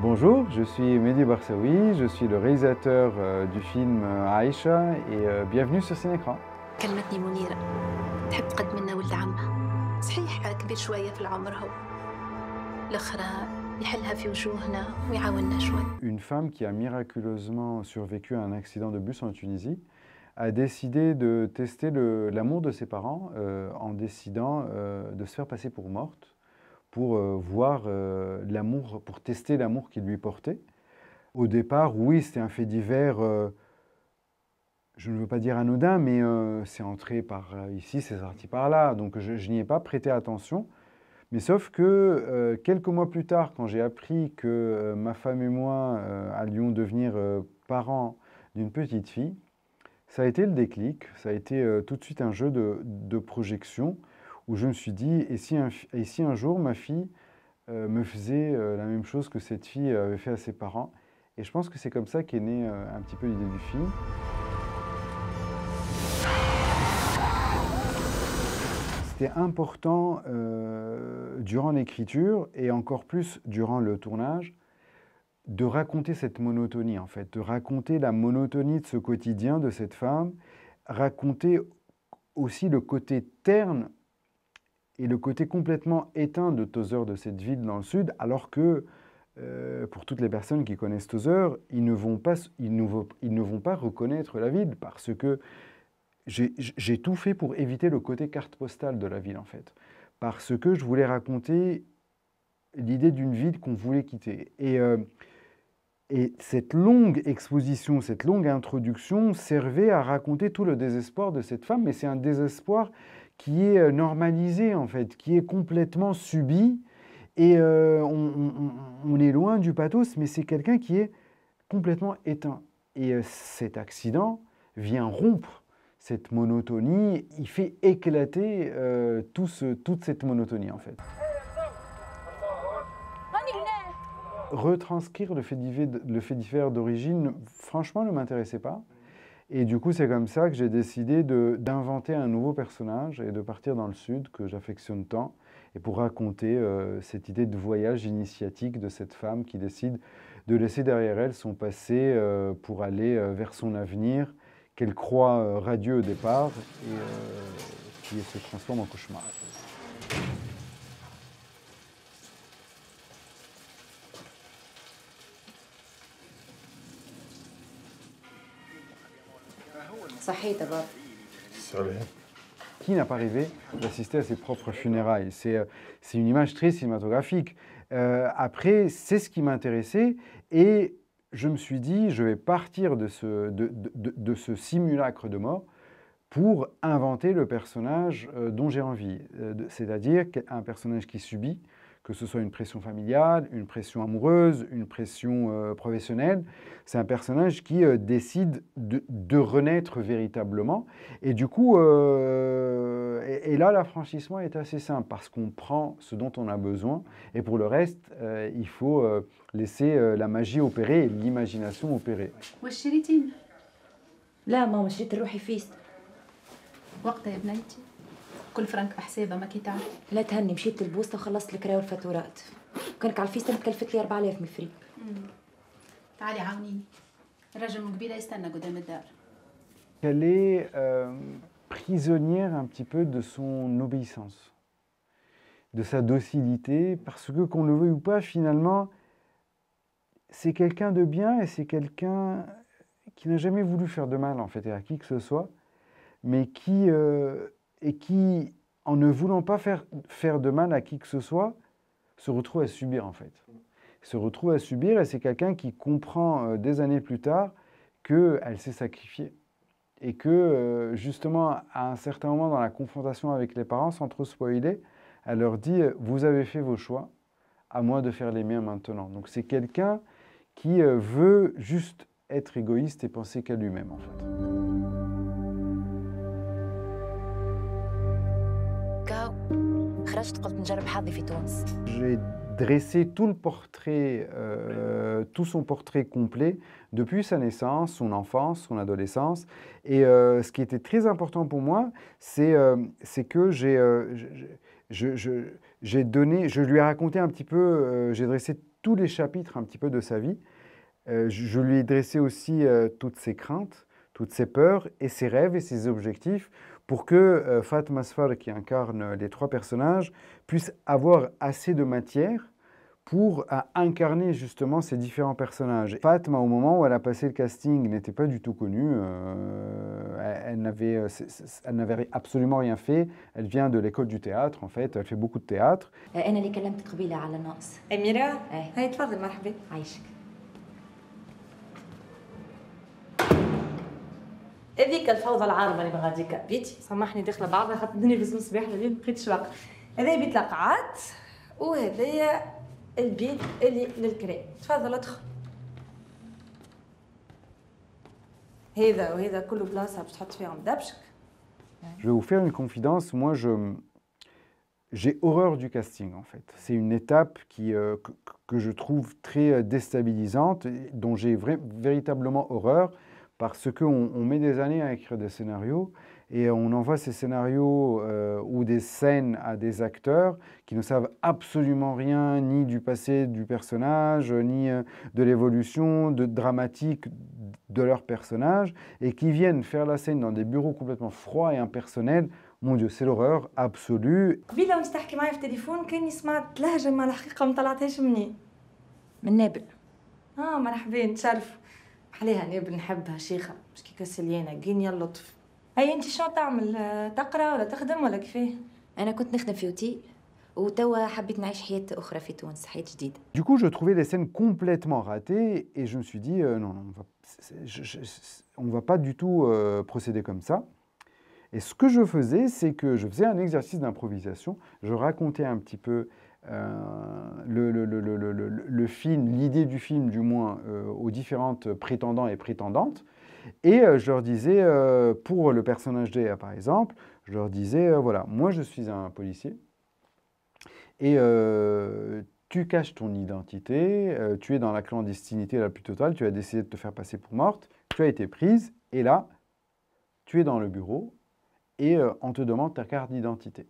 Bonjour, je suis Mehdi Barsaoui, je suis le réalisateur du film Aïcha et bienvenue sur Cinécran. كلمتني منيرة تحب تقدم لنا ولد عمها صحيح كبير شوية في العمر هو الأخرى يحلها في وجوهنا ويعاوننا شوي. Une femme qui a miraculeusement survécu à un accident de bus en Tunisie a décidé de tester l'amour de ses parents en décidant de se faire passer pour morte pour voir l'amour, pour tester l'amour qu'ils lui portaient. Au départ, oui, c'était un fait divers, je ne veux pas dire anodin, mais c'est entré par ici, c'est sorti par là, donc je n'y ai pas prêté attention. Mais sauf que quelques mois plus tard, quand j'ai appris que ma femme et moi allions devenir parents d'une petite fille, ça a été le déclic, ça a été tout de suite un jeu de projection où je me suis dit, et si un jour ma fille me faisait la même chose que cette fille avait fait à ses parents. Et je pense que c'est comme ça qu'est née un petit peu l'idée du film. C'était important durant l'écriture et encore plus durant le tournage de raconter cette monotonie en fait, de raconter la monotonie de ce quotidien de cette femme, raconter aussi le côté terne et le côté complètement éteint de Tozeur, de cette ville dans le sud, alors que pour toutes les personnes qui connaissent Tozeur, ils ne vont pas reconnaître la ville parce que j'ai tout fait pour éviter le côté carte postale de la ville, en fait. Parce que je voulais raconter l'idée d'une ville qu'on voulait quitter. Et cette longue exposition, cette longue introduction servait à raconter tout le désespoir de cette femme, mais c'est un désespoir qui est normalisé, en fait, qui est complètement subi. Et on est loin du pathos, mais c'est quelqu'un qui est complètement éteint. Et cet accident vient rompre cette monotonie, il fait éclater toute cette monotonie en fait. Retranscrire le fait divers d'origine, franchement, ne m'intéressait pas. Et du coup, c'est comme ça que j'ai décidé d'inventer un nouveau personnage et de partir dans le sud, que j'affectionne tant, et pour raconter cette idée de voyage initiatique de cette femme qui décide de laisser derrière elle son passé pour aller vers son avenir, qu'elle croit radieux au départ et qui se transforme en cauchemar. Qui n'a pas rêvé d'assister à ses propres funérailles? C'est une image très cinématographique. Après, c'est ce qui m'intéressait et je me suis dit, je vais partir de ce simulacre de mort pour inventer le personnage dont j'ai envie. C'est-à-dire un personnage qui subit, que ce soit une pression familiale, une pression amoureuse, une pression professionnelle. C'est un personnage qui décide de renaître véritablement. Et du coup, et là, l'affranchissement est assez simple parce qu'on prend ce dont on a besoin. Et pour le reste, il faut laisser la magie opérer et l'imagination opérer. واشتريتين؟ لا ماما شريت لروحي فيست. وقتها يا بنيتي كل فرنك بحسابها ما كي تعرف. لا تهني مشيت البوسطة وخلصت الكراء والفاتورات. كانك على الفيست مكلفت لي 4000 مفري. تعالي عاونيني. الرجل من قبيله يستنى قدام الدار. Elle est prisonnière un petit peu de son obéissance, de sa docilité, parce que qu'on le veuille ou pas, finalement, c'est quelqu'un de bien et c'est quelqu'un qui n'a jamais voulu faire de mal en fait à qui que ce soit, mais qui, en ne voulant pas faire de mal à qui que ce soit, se retrouve à subir en fait. Se retrouve à subir et c'est quelqu'un qui comprend des années plus tard qu'elle s'est sacrifiée. Et que justement, à un certain moment dans la confrontation avec les parents, sans trop spoiler, elle leur dit « Vous avez fait vos choix, à moi de faire les miens maintenant ». Donc c'est quelqu'un qui veut juste être égoïste et penser qu'à lui-même en fait. J'ai dressé tout le portrait, tout son portrait complet depuis sa naissance, son enfance, son adolescence. Et ce qui était très important pour moi, c'est que je lui ai raconté un petit peu, j'ai dressé tous les chapitres un petit peu de sa vie. Je lui ai dressé aussi toutes ses craintes, toutes ses peurs et ses rêves et ses objectifs pour que Fatma Sfar, qui incarne les trois personnages, puisse avoir assez de matière pour incarner justement ces différents personnages. Fatma, au moment où elle a passé le casting, n'était pas du tout connue. Elle n'avait absolument rien fait. Elle vient de l'école du théâtre, en fait. Elle fait beaucoup de théâtre. أنا اللي كلمتك قبيلة على النقص. أميرة؟ إيه. هاي تفضل مرحبا. عايشك. هذيك الفوضى العارمة اللي بغاديك بيتي سامحني داخلة بعضها خاطر الدنيا في الصباح الليل ما لقيتش وقت. هذا بيت القاعات وهذايا البيت اللي للكريم. تفضل ادخل. هذا وهذا كله بلاصة باش تحط فيهم دبشك. Je vais vous faire une confidence. Moi, j'ai horreur du casting, en fait. C'est une étape que je trouve très déstabilisante, dont j'ai véritablement horreur, parce qu'on met des années à écrire des scénarios et on envoie ces scénarios ou des scènes à des acteurs qui ne savent absolument rien, ni du passé du personnage, ni de l'évolution dramatique de leur personnage, et qui viennent faire la scène dans des bureaux complètement froids et impersonnels. Mon Dieu, c'est l'horreur absolue. قبيلة وانت تحكي معايا في التليفون كاني سمعت لهجة ما الحقيقة ما طلعتهاش مني. من نابل. مرحبا نتشرف. عليها نابل نحبها شيخة مش كي كسليانة جينيا اللطف. هاي انت شنو تعمل؟ تقرا ولا تخدم ولا كيفاه؟ أنا كنت نخدم في أوتيل وتوا حبيت نعيش حياة أخرى في تونس، حياة جديدة. Du coup, je trouvais les scènes complètement ratées et je me suis dit non, on va pas du tout procéder comme ça. Et ce que je faisais, c'est que je faisais un exercice d'improvisation. Je racontais un petit peu le film, l'idée du film du moins, aux différentes prétendants et prétendantes. Et je leur disais, pour le personnage d'Ea par exemple, je leur disais, voilà, moi je suis un policier et tu caches ton identité, tu es dans la clandestinité la plus totale, tu as décidé de te faire passer pour morte, tu as été prise et là, tu es dans le bureau et on te demande ta carte d'identité.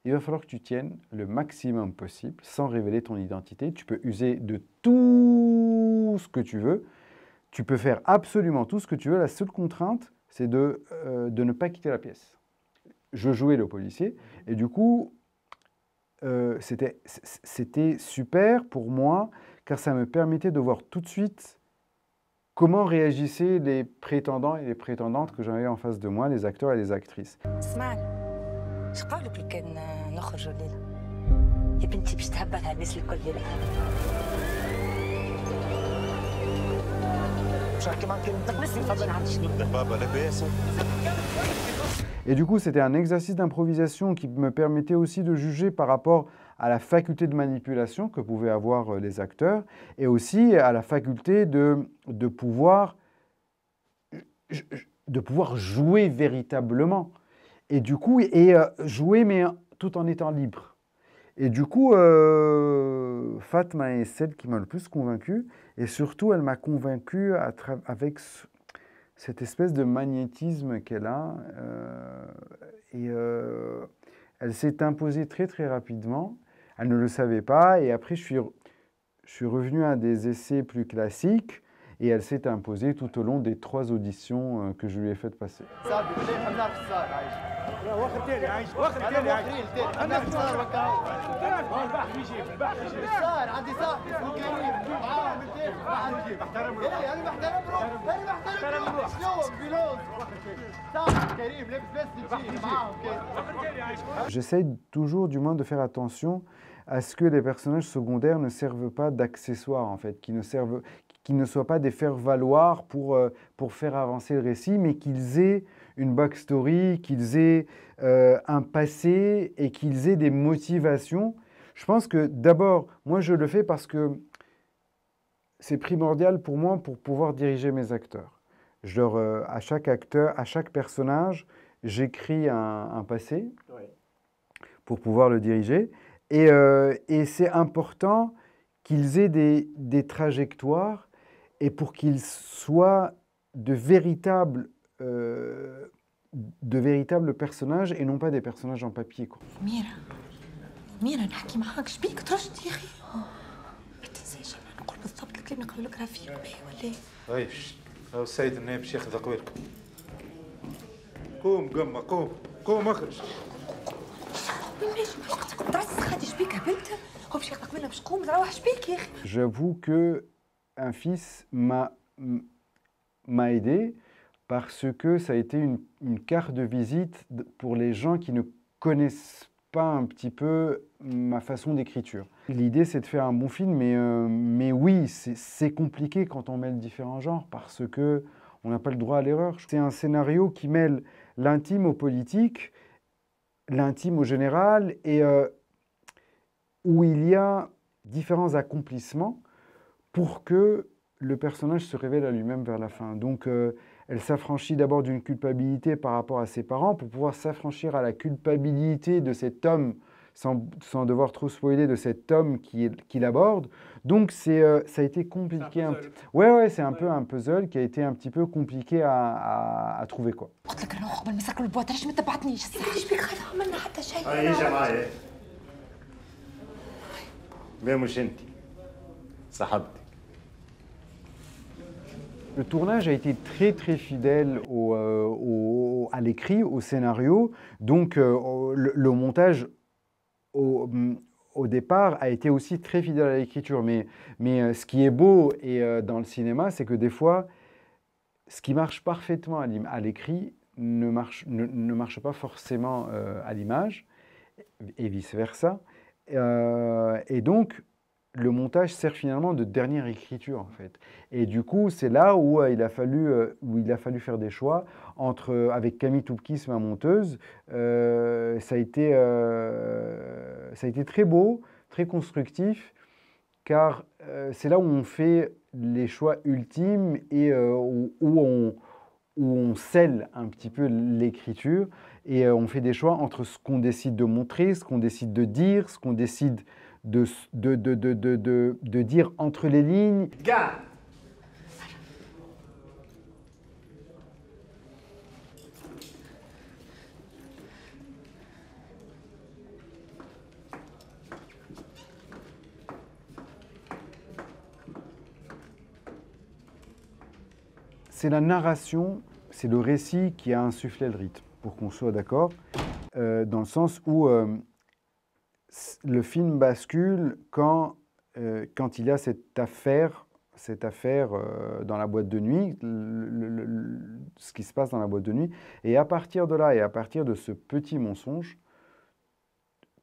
Il va falloir que tu tiennes le maximum possible sans révéler ton identité. Tu peux user de tout ce que tu veux. Tu peux faire absolument tout ce que tu veux. La seule contrainte, c'est de ne pas quitter la pièce. Je jouais le policier et du coup, c'était super pour moi car ça me permettait de voir tout de suite comment réagissaient les prétendants et les prétendantes que j'avais en face de moi, les acteurs et les actrices. اسمعني اش قولك لو كان نخرجوا الليلة؟ يا بنتي باش تهبلها الناس الكل الليلة. Et du coup, c'était un exercice d'improvisation qui me permettait aussi de juger par rapport à la faculté de manipulation que pouvaient avoir les acteurs et aussi à la faculté de pouvoir jouer véritablement. Et du coup, jouer mais tout en étant libre. Et du coup, Fatma est celle qui m'a le plus convaincu. Et surtout, elle m'a convaincu avec cette espèce de magnétisme qu'elle a. Elle s'est imposée très très rapidement. Elle ne le savait pas. Et après, je suis revenu à des essais plus classiques. Et elle s'est imposée tout au long des 3 auditions que je lui ai faites passer. J'essaie toujours du moins de faire attention à ce que les personnages secondaires ne servent pas d'accessoires en fait, qui ne soient pas des faire-valoir pour faire avancer le récit, mais qu'ils aient une backstory, qu'ils aient un passé et qu'ils aient des motivations. Je pense que d'abord, moi je le fais parce que c'est primordial pour moi pour pouvoir diriger mes acteurs. À chaque acteur, à chaque personnage, j'écris un passé pour pouvoir le diriger. Et c'est important qu'ils aient des trajectoires et pour qu'ils soient de véritables personnages et non pas des personnages en papier. أميرة مين نحكي معاك شبيك ترشد يا اخي؟ ما تنساش نقول بالضبط الكلمه قبل لك راه فيك باهي ولا؟ طيب هو السيد النائب باش ياخذ اقوالكم. قوم قمه قوم قوم اخرج. وين ماشي وقتك درس خاطي شبيك هبلت؟ هو باش ياخذ قبالنا باش تقوم تروح شبيك يا اخي؟ J'avoue que un fils m'a aidé parce que ça a été une carte de visite pour les gens qui ne connaissent pas un petit peu ma façon d'écriture. L'idée, c'est de faire un bon film, mais oui, c'est compliqué quand on mêle différents genres parce que on n'a pas le droit à l'erreur. C'est un scénario qui mêle l'intime au politique, l'intime au général, et où il y a différents accomplissements pour que le personnage se révèle à lui-même vers la fin. Donc, elle s'affranchit d'abord d'une culpabilité par rapport à ses parents pour pouvoir s'affranchir à la culpabilité de cet homme, sans devoir trop spoiler, de cet homme qui l'aborde. Donc, ça a été compliqué. Ouais, c'est un peu un puzzle qui a été un petit peu compliqué à trouver, quoi. قلت لك روح قبل ما يسكروا البواط علاش ما تبعتنيش؟ شبيك خايف عملنا حتى شيء. اجا معايا. لا مش انت صاحبتك. Le tournage a été très très fidèle à l'écrit, au scénario. Donc le montage au départ a été aussi très fidèle à l'écriture. Mais ce qui est beau dans le cinéma, c'est que des fois, ce qui marche parfaitement à l'écrit ne marche pas forcément à l'image, et vice-versa. Et donc, le montage sert finalement de dernière écriture, en fait. Et du coup, c'est là où il a fallu faire des choix avec Camille Toupkis, ma monteuse. Ça a été très beau, très constructif, car c'est là où on fait les choix ultimes et où on scelle un petit peu l'écriture et on fait des choix entre ce qu'on décide de montrer, ce qu'on décide de dire, ce qu'on décide de dire entre les lignes. C'est la narration, c'est le récit qui a insufflé le rythme, pour qu'on soit d'accord, dans le sens où le film bascule quand il y a cette affaire dans la boîte de nuit, ce qui se passe dans la boîte de nuit. Et à partir de là, et à partir de ce petit mensonge,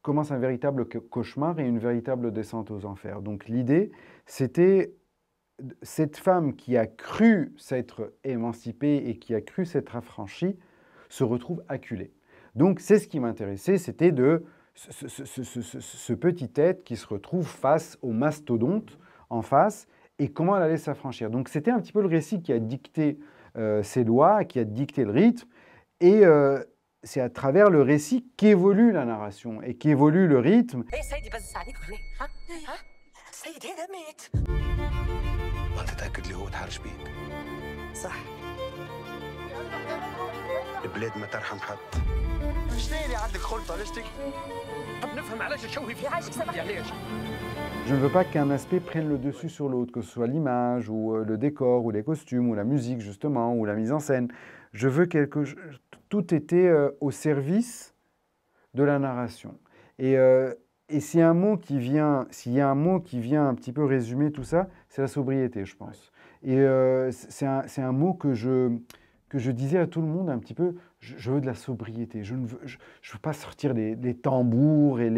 commence un véritable cauchemar et une véritable descente aux enfers. Donc l'idée, c'était cette femme qui a cru s'être émancipée et qui a cru s'être affranchie, se retrouve acculée. Donc c'est ce qui m'intéressait, c'était de ce petit être qui se retrouve face au mastodonte en face et comment elle allait s'affranchir. Donc c'était un petit peu le récit qui a dicté ces lois, qui a dicté le rythme, et c'est à travers le récit qu'évolue la narration et qu'évolue le rythme. ما تتأكد اللي هو تحرش بيك صح البلاد ما ترحم حد شنو اللي عندك خلطة ليش تكفي؟ طب نفهم علاش تشوهي في عايشك سامحني علاش؟ Je ne veux pas qu'un aspect prenne le dessus sur l'autre, que ce soit l'image ou le décor ou les costumes ou la musique justement ou la mise en scène. Je veux tout était au service de la narration. Et s'il y a un mot qui vient un petit peu résumer tout ça, c'est la sobriété, je pense. Et c'est un mot que je disais à tout le monde un petit peu, je veux de la sobriété, je veux pas sortir les tambours et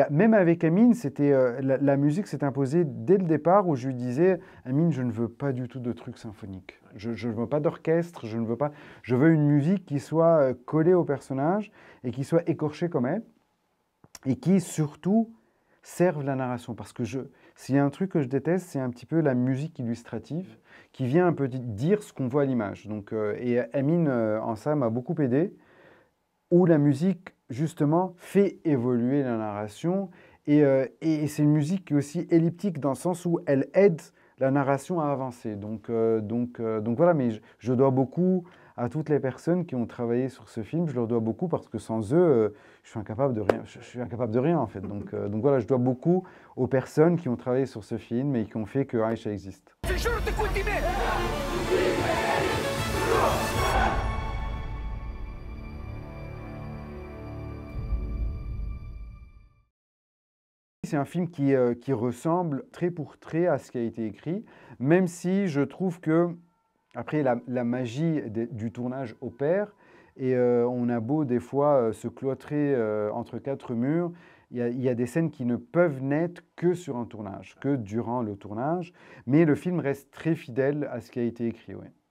même avec Amine, c'était la musique s'est imposée dès le départ où je lui disais, Amine, je ne veux pas du tout de trucs symphoniques, je ne veux pas d'orchestre, je veux une musique qui soit collée au personnage et qui soit écorchée comme elle. Et qui surtout servent la narration. Parce que s'il y a un truc que je déteste, c'est un petit peu la musique illustrative qui vient un peu dire ce qu'on voit à l'image. Donc, et Amine, en ça, m'a beaucoup aidé, où la musique, justement, fait évoluer la narration. Et c'est une musique qui est aussi elliptique dans le sens où elle aide la narration à avancer. Donc voilà, mais je dois beaucoup à toutes les personnes qui ont travaillé sur ce film. Je leur dois beaucoup parce que sans eux, je suis incapable de rien. Je suis incapable de rien en fait. Donc voilà, je dois beaucoup aux personnes qui ont travaillé sur ce film et qui ont fait que Aïcha existe. C'est un film qui ressemble trait pour trait à ce qui a été écrit, même si je trouve que, après, la magie du tournage opère, et on a beau des fois se cloîtrer entre quatre murs, il y a des scènes qui ne peuvent naître que sur un tournage, que durant le tournage, mais le film reste très fidèle à ce qui a été écrit. Ouais.